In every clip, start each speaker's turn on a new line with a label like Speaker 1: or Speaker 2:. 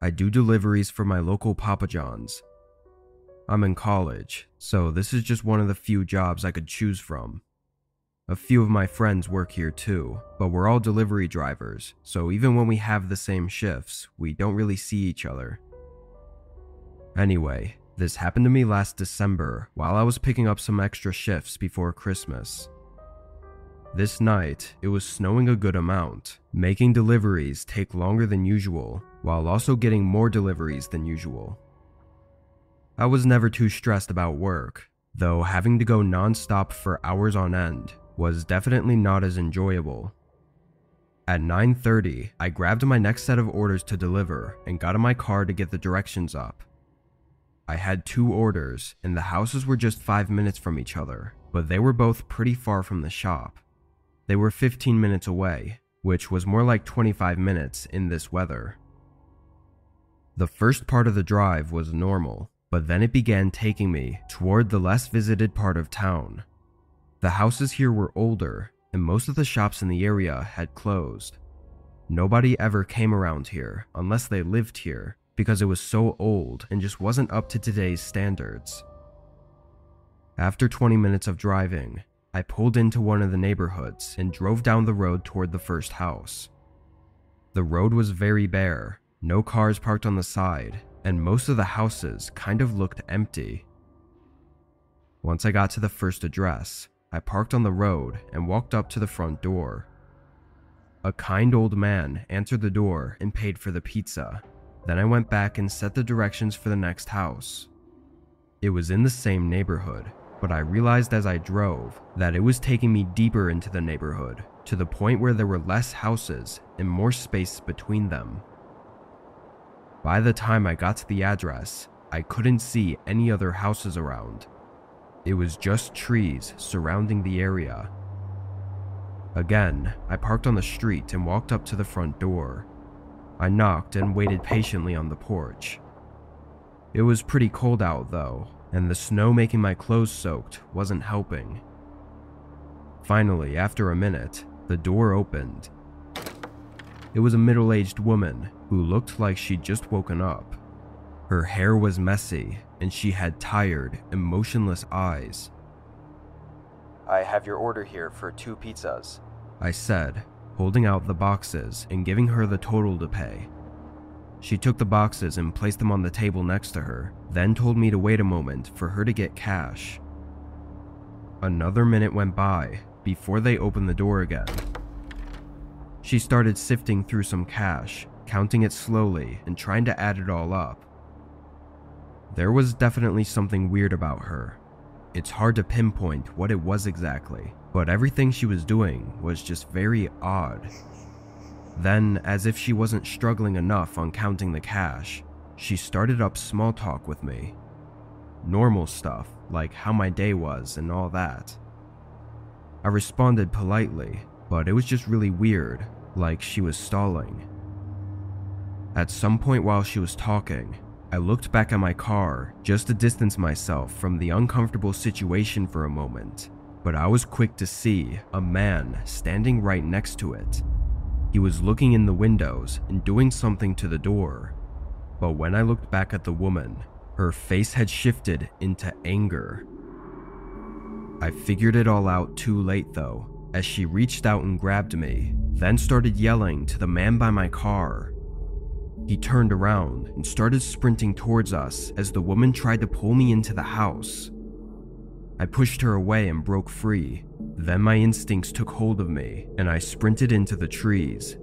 Speaker 1: I do deliveries for my local Papa John's. I'm in college, so this is just one of the few jobs I could choose from. A few of my friends work here too, but we're all delivery drivers, so even when we have the same shifts, we don't really see each other. Anyway, this happened to me last December while I was picking up some extra shifts before Christmas. This night, it was snowing a good amount, making deliveries take longer than usual, while also getting more deliveries than usual. I was never too stressed about work, though having to go non-stop for hours on end was definitely not as enjoyable. At 9:30, I grabbed my next set of orders to deliver and got in my car to get the directions up. I had 2 orders, and the houses were just 5 minutes from each other, but they were both pretty far from the shop. They were 15 minutes away, which was more like 25 minutes in this weather. The first part of the drive was normal, but then it began taking me toward the less visited part of town. The houses here were older, and most of the shops in the area had closed. Nobody ever came around here unless they lived here, because it was so old and just wasn't up to today's standards. After 20 minutes of driving, I pulled into one of the neighborhoods and drove down the road toward the first house. The road was very bare, no cars parked on the side, and most of the houses kind of looked empty. Once I got to the first address, I parked on the road and walked up to the front door. A kind old man answered the door and paid for the pizza. Then I went back and set the directions for the next house. It was in the same neighborhood, but I realized as I drove that it was taking me deeper into the neighborhood, to the point where there were less houses and more space between them. By the time I got to the address, I couldn't see any other houses around. It was just trees surrounding the area. Again, I parked on the street and walked up to the front door. I knocked and waited patiently on the porch. It was pretty cold out though, and the snow making my clothes soaked wasn't helping. Finally, after a minute, the door opened. It was a middle-aged woman who looked like she'd just woken up. Her hair was messy, and she had tired, emotionless eyes. "I have your order here for 2 pizzas," I said, holding out the boxes and giving her the total to pay. She took the boxes and placed them on the table next to her, then told me to wait a moment for her to get cash. Another minute went by before they opened the door again. She started sifting through some cash, counting it slowly and trying to add it all up. There was definitely something weird about her. It's hard to pinpoint what it was exactly, but everything she was doing was just very odd. Then, as if she wasn't struggling enough on counting the cash, she started up small talk with me. Normal stuff, like how my day was and all that. I responded politely, but it was just really weird, like she was stalling. At some point while she was talking, I looked back at my car just to distance myself from the uncomfortable situation for a moment, but I was quick to see a man standing right next to it. He was looking in the windows and doing something to the door, but when I looked back at the woman, her face had shifted into anger. I figured it all out too late though, as she reached out and grabbed me, then started yelling to the man by my car. He turned around and started sprinting towards us as the woman tried to pull me into the house. I pushed her away and broke free. Then my instincts took hold of me and I sprinted into the trees.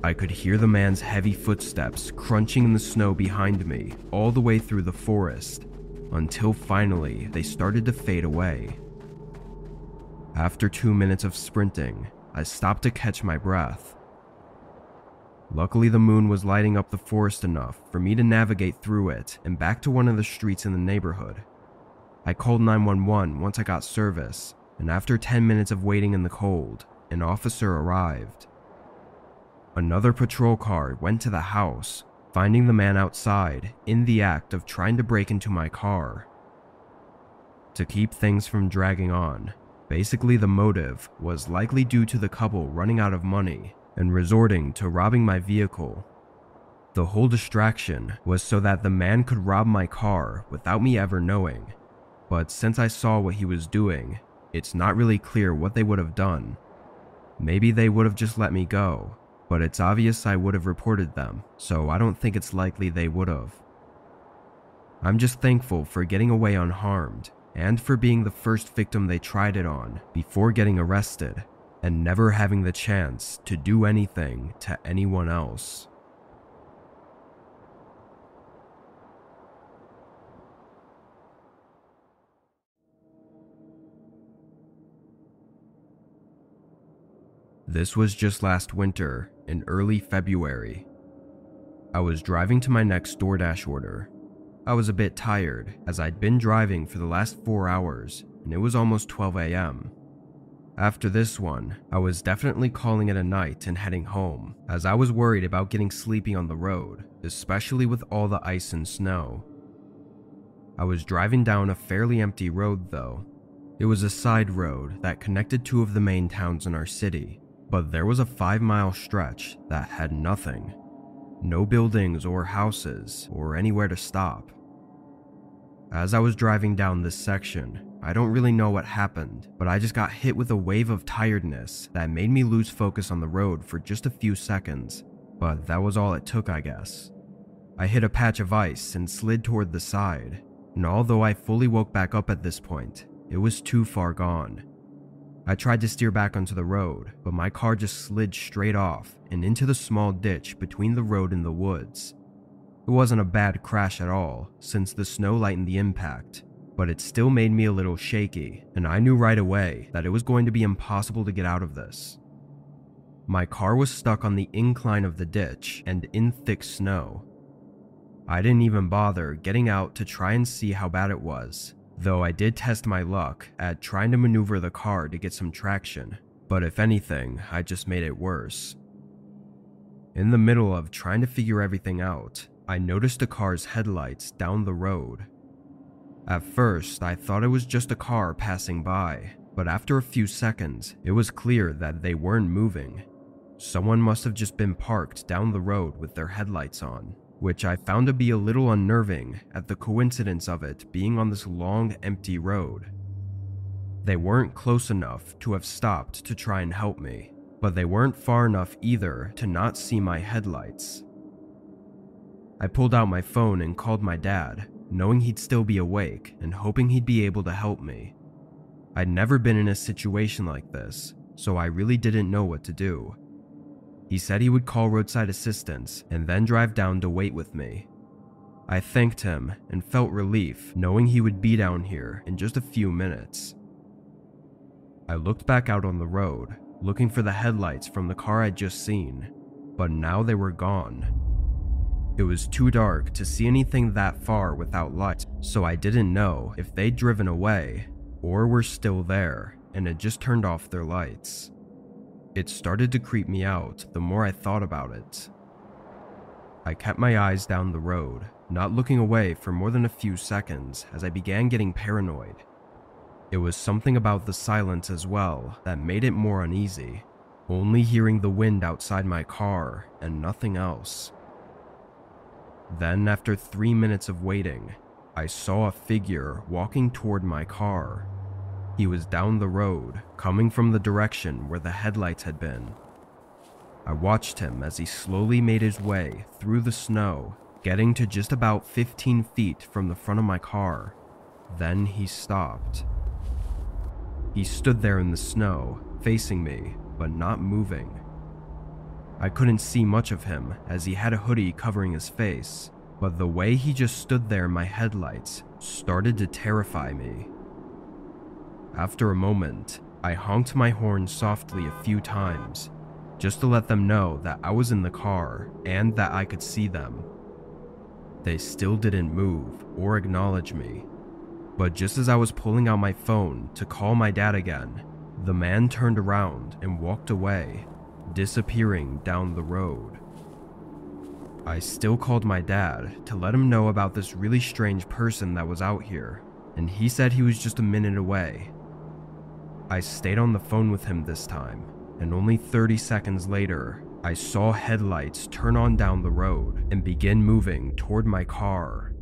Speaker 1: I could hear the man's heavy footsteps crunching in the snow behind me all the way through the forest, until finally they started to fade away. After 2 minutes of sprinting, I stopped to catch my breath. Luckily, the moon was lighting up the forest enough for me to navigate through it and back to one of the streets in the neighborhood. I called 911 once I got service, and after 10 minutes of waiting in the cold, an officer arrived. Another patrol car went to the house, finding the man outside in the act of trying to break into my car. To keep things from dragging on, basically the motive was likely due to the couple running out of money and resorting to robbing my vehicle. The whole distraction was so that the man could rob my car without me ever knowing, but since I saw what he was doing, it's not really clear what they would have done. Maybe they would have just let me go, but it's obvious I would have reported them, so I don't think it's likely they would have. I'm just thankful for getting away unharmed, and for being the first victim they tried it on before getting arrested, and never having the chance to do anything to anyone else. This was just last winter, in early February. I was driving to my next DoorDash order. I was a bit tired, as I'd been driving for the last 4 hours, and it was almost 12 a.m. After this one, I was definitely calling it a night and heading home, as I was worried about getting sleepy on the road, especially with all the ice and snow. I was driving down a fairly empty road though. It was a side road that connected two of the main towns in our city, but there was a 5-mile stretch that had nothing. No buildings or houses or anywhere to stop. As I was driving down this section, I don't really know what happened, but I just got hit with a wave of tiredness that made me lose focus on the road for just a few seconds, but that was all it took, I guess. I hit a patch of ice and slid toward the side, and although I fully woke back up at this point, it was too far gone. I tried to steer back onto the road, but my car just slid straight off and into the small ditch between the road and the woods. It wasn't a bad crash at all, since the snow lightened the impact, but it still made me a little shaky, and I knew right away that it was going to be impossible to get out of this. My car was stuck on the incline of the ditch and in thick snow. I didn't even bother getting out to try and see how bad it was, though I did test my luck at trying to maneuver the car to get some traction, but if anything, I just made it worse. In the middle of trying to figure everything out, I noticed a car's headlights down the road. At first, I thought it was just a car passing by, but after a few seconds, it was clear that they weren't moving. Someone must have just been parked down the road with their headlights on, which I found to be a little unnerving at the coincidence of it being on this long, empty road. They weren't close enough to have stopped to try and help me, but they weren't far enough either to not see my headlights. I pulled out my phone and called my dad, knowing he'd still be awake and hoping he'd be able to help me. I'd never been in a situation like this, so I really didn't know what to do. He said he would call roadside assistance and then drive down to wait with me. I thanked him and felt relief knowing he would be down here in just a few minutes. I looked back out on the road, looking for the headlights from the car I'd just seen, but now they were gone. It was too dark to see anything that far without lights, so I didn't know if they'd driven away or were still there and had just turned off their lights. It started to creep me out the more I thought about it. I kept my eyes down the road, not looking away for more than a few seconds as I began getting paranoid. It was something about the silence as well that made it more uneasy, only hearing the wind outside my car and nothing else. Then, after 3 minutes of waiting, I saw a figure walking toward my car. He was down the road, coming from the direction where the headlights had been. I watched him as he slowly made his way through the snow, getting to just about 15 feet from the front of my car. Then he stopped. He stood there in the snow, facing me, but not moving. I couldn't see much of him as he had a hoodie covering his face, but the way he just stood there in my headlights started to terrify me. After a moment, I honked my horn softly a few times, just to let them know that I was in the car and that I could see them. They still didn't move or acknowledge me, but just as I was pulling out my phone to call my dad again, the man turned around and walked away, disappearing down the road. I still called my dad to let him know about this really strange person that was out here, and he said he was just a minute away. I stayed on the phone with him this time, and only 30 seconds later, I saw headlights turn on down the road and begin moving toward my car.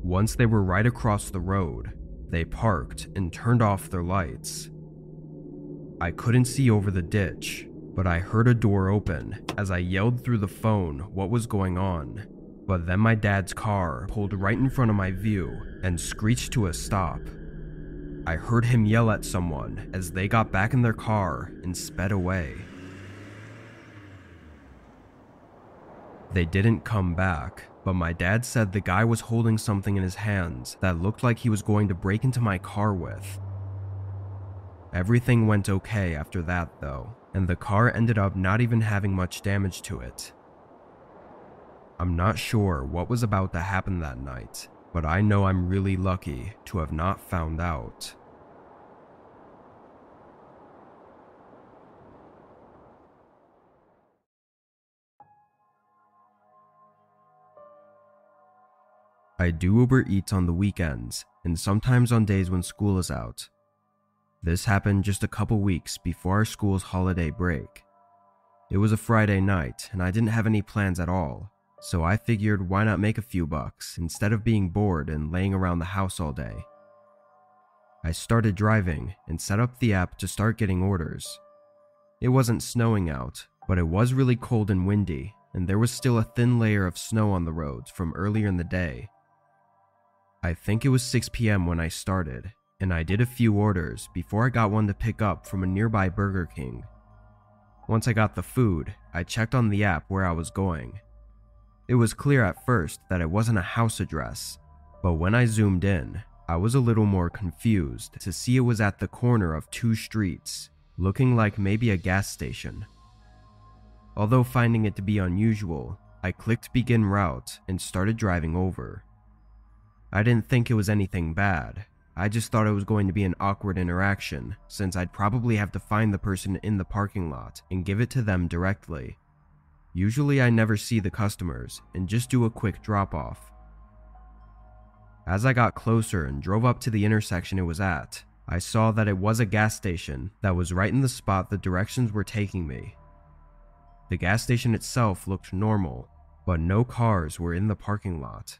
Speaker 1: Once they were right across the road, they parked and turned off their lights. I couldn't see over the ditch, but I heard a door open as I yelled through the phone what was going on. But then my dad's car pulled right in front of my view and screeched to a stop. I heard him yell at someone as they got back in their car and sped away. They didn't come back, but my dad said the guy was holding something in his hands that looked like he was going to break into my car with. Everything went okay after that though, and the car ended up not even having much damage to it. I'm not sure what was about to happen that night, but I know I'm really lucky to have not found out. I do Uber Eats on the weekends and sometimes on days when school is out. This happened just a couple weeks before our school's holiday break. It was a Friday night and I didn't have any plans at all, so I figured why not make a few bucks instead of being bored and laying around the house all day. I started driving and set up the app to start getting orders. It wasn't snowing out, but it was really cold and windy, and there was still a thin layer of snow on the roads from earlier in the day. I think it was 6 p.m. when I started, and I did a few orders before I got one to pick up from a nearby Burger King. Once I got the food, I checked on the app where I was going. It was clear at first that it wasn't a house address, but when I zoomed in, I was a little more confused to see it was at the corner of two streets, looking like maybe a gas station. Although finding it to be unusual, I clicked begin route and started driving over. I didn't think it was anything bad. I just thought it was going to be an awkward interaction since I'd probably have to find the person in the parking lot and give it to them directly. Usually I never see the customers and just do a quick drop-off. As I got closer and drove up to the intersection it was at, I saw that it was a gas station that was right in the spot the directions were taking me. The gas station itself looked normal, but no cars were in the parking lot.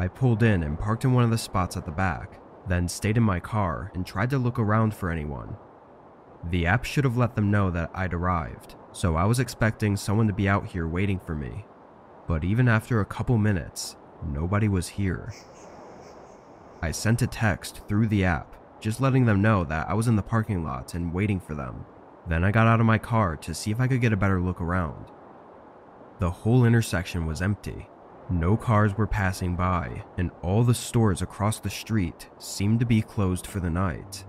Speaker 1: I pulled in and parked in one of the spots at the back, then stayed in my car and tried to look around for anyone. The app should have let them know that I'd arrived, so I was expecting someone to be out here waiting for me. But even after a couple minutes, nobody was here. I sent a text through the app, just letting them know that I was in the parking lot and waiting for them. Then I got out of my car to see if I could get a better look around. The whole intersection was empty. No cars were passing by, and all the stores across the street seemed to be closed for the night.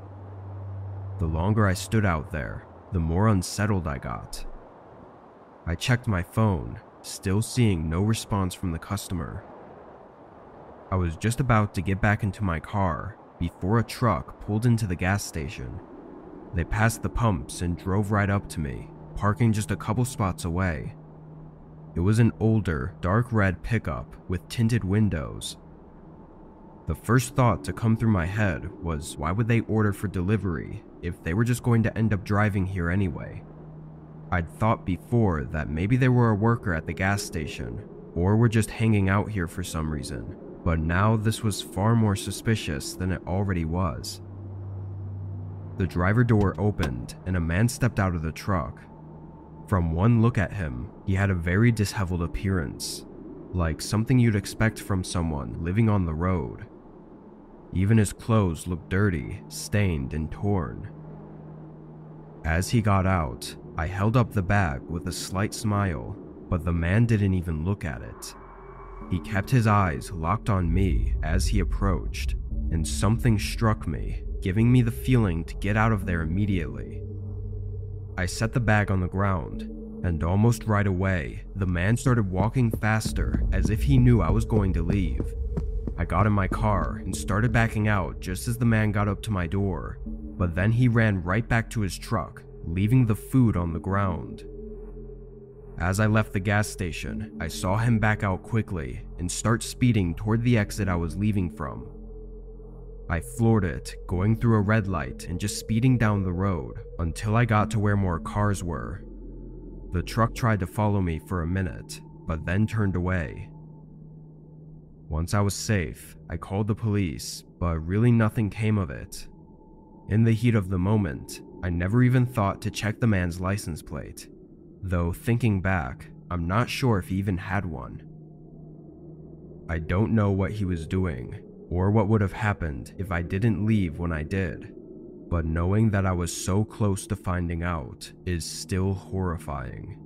Speaker 1: The longer I stood out there, the more unsettled I got. I checked my phone, still seeing no response from the customer. I was just about to get back into my car before a truck pulled into the gas station. They passed the pumps and drove right up to me, parking just a couple spots away. It was an older, dark red pickup with tinted windows. The first thought to come through my head was why would they order for delivery if they were just going to end up driving here anyway? I'd thought before that maybe they were a worker at the gas station or were just hanging out here for some reason, but now this was far more suspicious than it already was. The driver door opened and a man stepped out of the truck. From one look at him, he had a very disheveled appearance, like something you'd expect from someone living on the road. Even his clothes looked dirty, stained, and torn. As he got out, I held up the bag with a slight smile, but the man didn't even look at it. He kept his eyes locked on me as he approached, and something struck me, giving me the feeling to get out of there immediately. I set the bag on the ground, and almost right away, the man started walking faster as if he knew I was going to leave. I got in my car and started backing out just as the man got up to my door, but then he ran right back to his truck, leaving the food on the ground. As I left the gas station, I saw him back out quickly and start speeding toward the exit I was leaving from. I floored it, going through a red light and just speeding down the road until I got to where more cars were. The truck tried to follow me for a minute, but then turned away. Once I was safe, I called the police, but really nothing came of it. In the heat of the moment, I never even thought to check the man's license plate, though thinking back, I'm not sure if he even had one. I don't know what he was doing, or what would have happened if I didn't leave when I did, but knowing that I was so close to finding out is still horrifying.